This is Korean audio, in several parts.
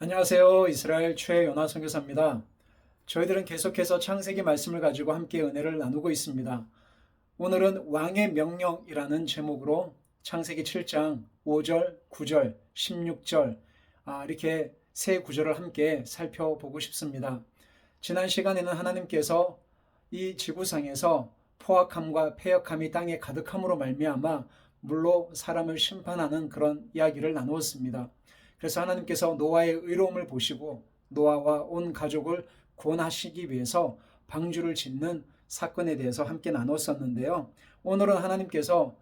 안녕하세요. 이스라엘 최연화 선교사입니다. 저희들은 계속해서 창세기 말씀을 가지고 함께 은혜를 나누고 있습니다. 오늘은 왕의 명령이라는 제목으로 창세기 7장 5절, 9절, 16절 이렇게 세 구절을 함께 살펴보고 싶습니다. 지난 시간에는 하나님께서 이 지구상에서 포악함과 패역함이 땅에 가득함으로 말미암아 물로 사람을 심판하는 그런 이야기를 나누었습니다. 그래서 하나님께서 노아의 의로움을 보시고 노아와 온 가족을 구원하시기 위해서 방주를 짓는 사건에 대해서 함께 나눴었는데요. 오늘은 하나님께서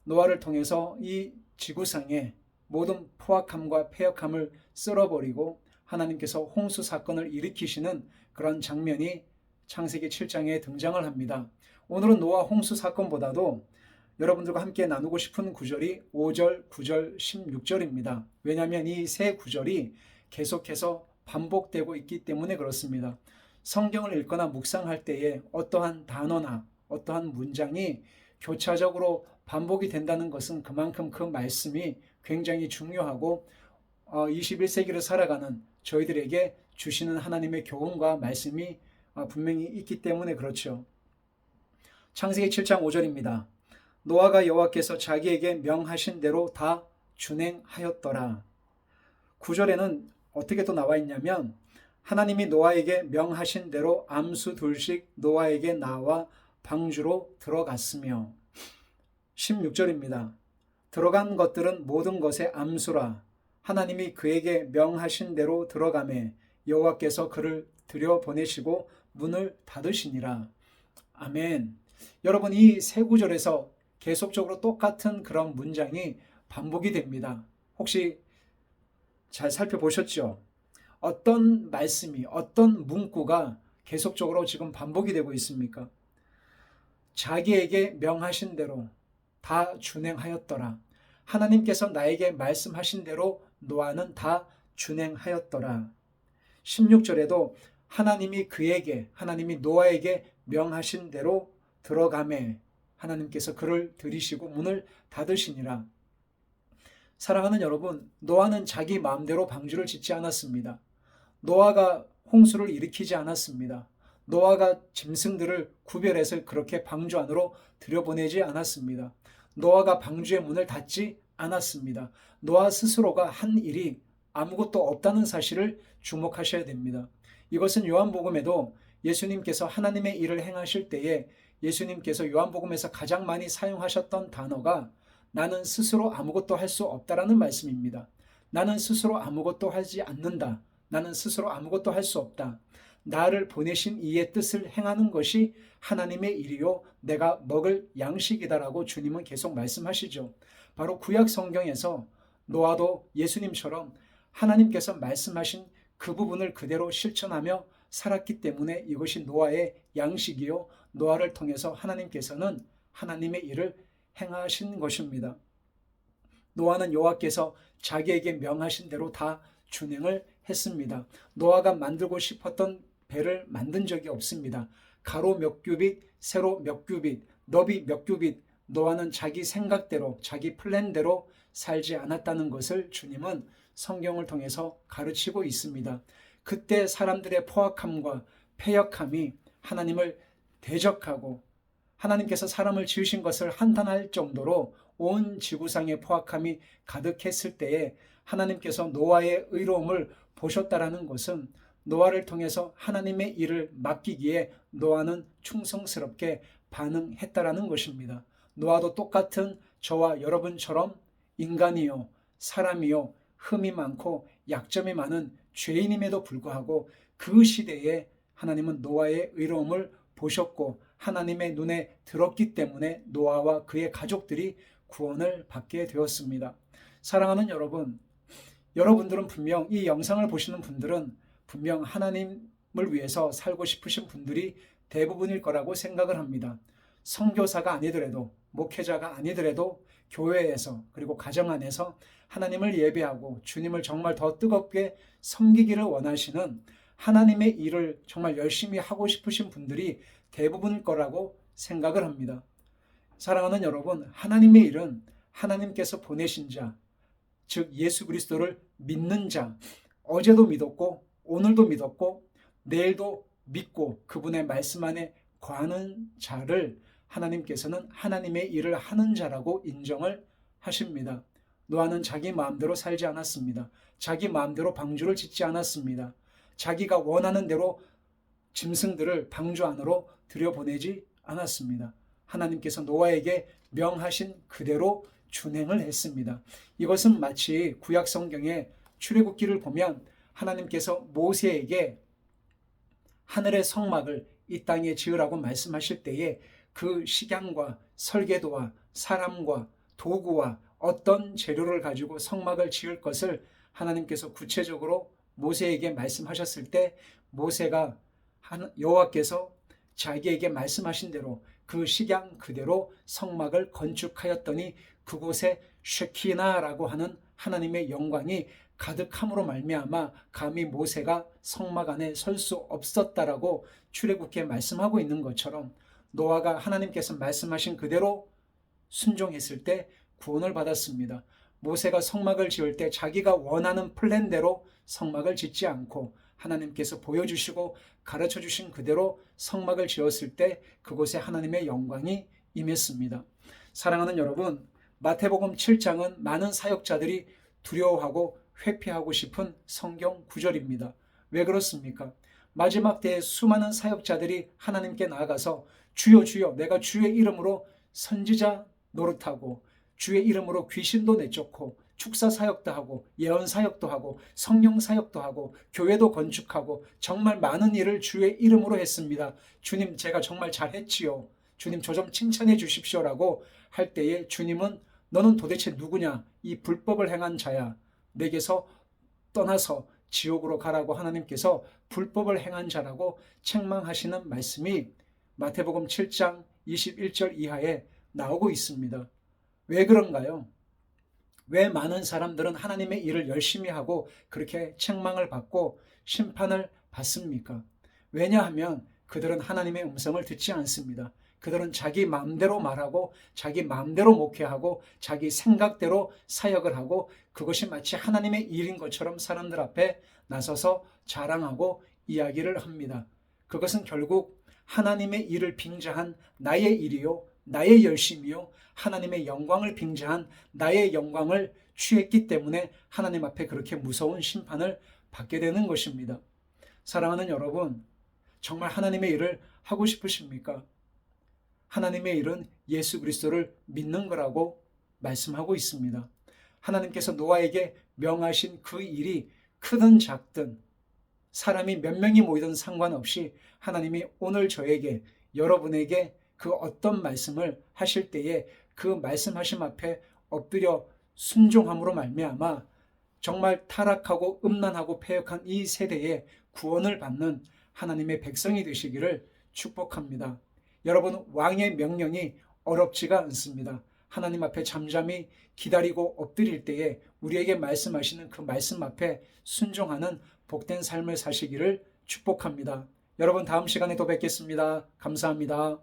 노아를 통해서 이 지구상의 모든 포악함과 패역함을 쓸어버리고 하나님께서 홍수 사건을 일으키시는 그런 장면이 창세기 7장에 등장을 합니다. 오늘은 노아 홍수 사건보다도 여러분들과 함께 나누고 싶은 구절이 5절, 9절, 16절입니다. 왜냐하면 이 세 구절이 계속해서 반복되고 있기 때문에 그렇습니다. 성경을 읽거나 묵상할 때에 어떠한 단어나 어떠한 문장이 교차적으로 반복이 된다는 것은 그만큼 그 말씀이 굉장히 중요하고 21세기를 살아가는 저희들에게 주시는 하나님의 교훈과 말씀이 분명히 있기 때문에 그렇죠. 창세기 7장 5절입니다. 노아가 여호와께서 자기에게 명하신 대로 다 준행하였더라. 9절에는 어떻게 또 나와 있냐면 하나님이 노아에게 명하신 대로 암수 둘씩 노아에게 나와 방주로 들어갔으며 16절입니다. 들어간 것들은 모든 것의 암수라. 하나님이 그에게 명하신 대로 들어가매 여호와께서 그를 들여보내시고 문을 닫으시니라. 아멘. 여러분, 이 세 구절에서 계속적으로 똑같은 그런 문장이 반복이 됩니다. 혹시 잘 살펴보셨죠? 어떤 말씀이, 어떤 문구가 계속적으로 지금 반복이 되고 있습니까? 자기에게 명하신 대로 다 준행하였더라. 하나님께서 나에게 말씀하신 대로 노아는 다 준행하였더라. 16절에도 하나님이 노아에게 명하신 대로 들어가매 하나님께서 그를 들이시고 문을 닫으시니라. 사랑하는 여러분, 노아는 자기 마음대로 방주를 짓지 않았습니다. 노아가 홍수를 일으키지 않았습니다. 노아가 짐승들을 구별해서 그렇게 방주 안으로 들여보내지 않았습니다. 노아가 방주의 문을 닫지 않았습니다. 노아 스스로가 한 일이 아무것도 없다는 사실을 주목하셔야 됩니다. 이것은 요한복음에도 예수님께서 하나님의 일을 행하실 때에 예수님께서 요한복음에서 가장 많이 사용하셨던 단어가 나는 스스로 아무것도 할 수 없다라는 말씀입니다. 나는 스스로 아무것도 하지 않는다. 나는 스스로 아무것도 할 수 없다. 나를 보내신 이의 뜻을 행하는 것이 하나님의 일이요 내가 먹을 양식이다라고 주님은 계속 말씀하시죠. 바로 구약 성경에서 노아도 예수님처럼 하나님께서 말씀하신 그 부분을 그대로 실천하며 살았기 때문에 이것이 노아의 양식이요 노아를 통해서 하나님께서는 하나님의 일을 행하신 것입니다. 노아는 여호와께서 자기에게 명하신 대로 다 준행을 했습니다. 노아가 만들고 싶었던 배를 만든 적이 없습니다. 가로 몇 규빗, 세로 몇 규빗, 너비 몇 규빗, 노아는 자기 생각대로 자기 플랜대로 살지 않았다는 것을 주님은 성경을 통해서 가르치고 있습니다. 그때 사람들의 포악함과 패역함이 하나님을 대적하고 하나님께서 사람을 지으신 것을 한탄할 정도로 온 지구상의 포악함이 가득했을 때에 하나님께서 노아의 의로움을 보셨다라는 것은 노아를 통해서 하나님의 일을 맡기기에 노아는 충성스럽게 반응했다라는 것입니다. 노아도 똑같은 저와 여러분처럼 인간이요, 사람이요, 흠이 많고 약점이 많은 죄인임에도 불구하고 그 시대에 하나님은 노아의 의로움을 보셨고 하나님의 눈에 들었기 때문에 노아와 그의 가족들이 구원을 받게 되었습니다. 사랑하는 여러분, 여러분들은 분명 이 영상을 보시는 분들은 분명 하나님을 위해서 살고 싶으신 분들이 대부분일 거라고 생각을 합니다. 선교사가 아니더라도 목회자가 아니더라도 교회에서 그리고 가정 안에서 하나님을 예배하고 주님을 정말 더 뜨겁게 섬기기를 원하시는 하나님의 일을 정말 열심히 하고 싶으신 분들이 대부분일 거라고 생각을 합니다. 사랑하는 여러분, 하나님의 일은 하나님께서 보내신 자, 즉 예수 그리스도를 믿는 자, 어제도 믿었고 오늘도 믿었고 내일도 믿고 그분의 말씀 안에 거하는 자를 하나님께서는 하나님의 일을 하는 자라고 인정을 하십니다. 노아는 자기 마음대로 살지 않았습니다. 자기 마음대로 방주를 짓지 않았습니다. 자기가 원하는 대로 짐승들을 방주 안으로 들여보내지 않았습니다. 하나님께서 노아에게 명하신 그대로 준행을 했습니다. 이것은 마치 구약 성경의 출애굽기를 보면 하나님께서 모세에게 하늘의 성막을 이 땅에 지으라고 말씀하실 때에 그 식양과 설계도와 사람과 도구와 어떤 재료를 가지고 성막을 지을 것을 하나님께서 구체적으로 모세에게 말씀하셨을 때 모세가 여호와께서 자기에게 말씀하신 대로 그 식양 그대로 성막을 건축하였더니 그곳에 쉐키나라고 하는 하나님의 영광이 가득함으로 말미암아 감히 모세가 성막 안에 설 수 없었다라고 출애굽기에 말씀하고 있는 것처럼 노아가 하나님께서 말씀하신 그대로 순종했을 때 구원을 받았습니다. 모세가 성막을 지을 때 자기가 원하는 플랜대로 성막을 짓지 않고 하나님께서 보여주시고 가르쳐 주신 그대로 성막을 지었을 때 그곳에 하나님의 영광이 임했습니다. 사랑하는 여러분, 마태복음 7장은 많은 사역자들이 두려워하고 회피하고 싶은 성경 구절입니다. 왜 그렇습니까? 마지막 때에 수많은 사역자들이 하나님께 나아가서 주여 주여 내가 주의 이름으로 선지자 노릇하고 주의 이름으로 귀신도 내쫓고 축사 사역도 하고 예언 사역도 하고 성령 사역도 하고 교회도 건축하고 정말 많은 일을 주의 이름으로 했습니다. 주님 제가 정말 잘했지요. 주님 저 좀 칭찬해 주십시오라고 할 때에 주님은 너는 도대체 누구냐? 이 불법을 행한 자야. 내게서 떠나서 지옥으로 가라고 하나님께서 불법을 행한 자라고 책망하시는 말씀이 마태복음 7장 21절 이하에 나오고 있습니다. 왜 그런가요? 왜 많은 사람들은 하나님의 일을 열심히 하고 그렇게 책망을 받고 심판을 받습니까? 왜냐하면 그들은 하나님의 음성을 듣지 않습니다. 그들은 자기 마음대로 말하고 자기 마음대로 목회하고 자기 생각대로 사역을 하고 그것이 마치 하나님의 일인 것처럼 사람들 앞에 나서서 자랑하고 이야기를 합니다. 그것은 결국 하나님의 일을 빙자한 나의 일이요 나의 열심이요 하나님의 영광을 빙자한 나의 영광을 취했기 때문에 하나님 앞에 그렇게 무서운 심판을 받게 되는 것입니다. 사랑하는 여러분, 정말 하나님의 일을 하고 싶으십니까? 하나님의 일은 예수 그리스도를 믿는 거라고 말씀하고 있습니다. 하나님께서 노아에게 명하신 그 일이 크든 작든 사람이 몇 명이 모이든 상관없이 하나님이 오늘 저에게 여러분에게 그 어떤 말씀을 하실 때에 그 말씀하심 앞에 엎드려 순종함으로 말미암아 정말 타락하고 음란하고 패역한 이 세대에 구원을 받는 하나님의 백성이 되시기를 축복합니다. 여러분, 왕의 명령이 어렵지가 않습니다. 하나님 앞에 잠잠히 기다리고 엎드릴 때에 우리에게 말씀하시는 그 말씀 앞에 순종하는 복된 삶을 사시기를 축복합니다. 여러분, 다음 시간에 또 뵙겠습니다. 감사합니다.